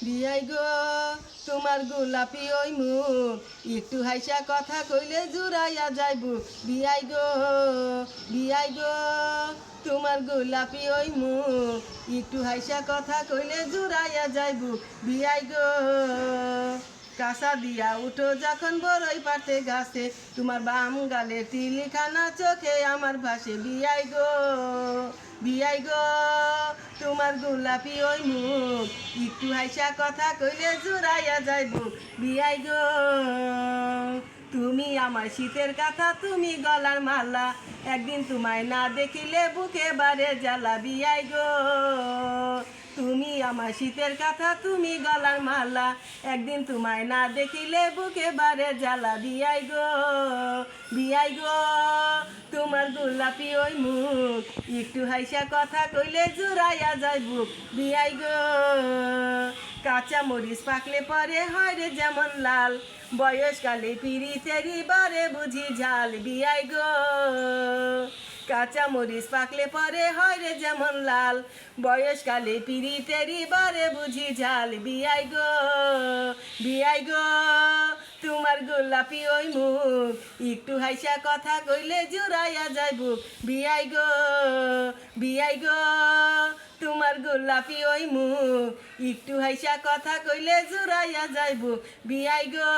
বিয়াই গো তোমার গোলাপি ওই মুখ একটু হাইসা কথা কইলে জুড়াইয়া যাইব। বিয়াই গো বিয়াই গো তোমার গোলাপি ওই মুখ একটু হাইসা কথা কইলে জুড়াইয়া যাইব। বিয়াই গো কাঁচা দিয়া উঠো যখন বড়ই পাতে গাছে, তোমার বাম গালে তিলিখানা চোখে আমার ভাসে। বিয়াই গো বিয়াই গো তোমার গোলাপি ওই মুখ একটু হাইসা কথা কইলে জুড়াইয়া যাইব। বিয়াই গো তুমি আমার শীতের কথা, তুমি গলার মালা, একদিন তোমায় না দেখিলে বুকে বারে জ্বালা। বিয়াই গো তুমি আমার শীতের কথা, তুমি গলার মালা, একদিন তোমায় না দেখিলে বুকে বারে জ্বালা। বিয়াই গো বিয়াই গো তোমার গোলাপি ওই মুখ একটু হাইসা কথা কইলে জুড়াইয়া যায় বুক। বিয়াই গো কাঁচা মরিচ পাকলে পরে হয় রে যেমন লাল, বয়সকালে পিরিতেরি বারে বুঝি ঝাল। বিয়াই গো কাঁচা মরিচ পাকলে পরে হয় রে যেমন লাল, বয়সকালে পিরিতেরি বারে বুঝি ঝাল। বিয়াই গো বিয়াই গো তোমার গোলাপি ওই মুখ একটু হাইসা কথা কইলে জুড়াইয়া যায় বুক। বিয়াই গো বিয়াই গো তোমার গোলাপি ওই মুখ একটু হাইসা কথা কইলে জুড়াইয়া যায় বুক। বিয়াই গো।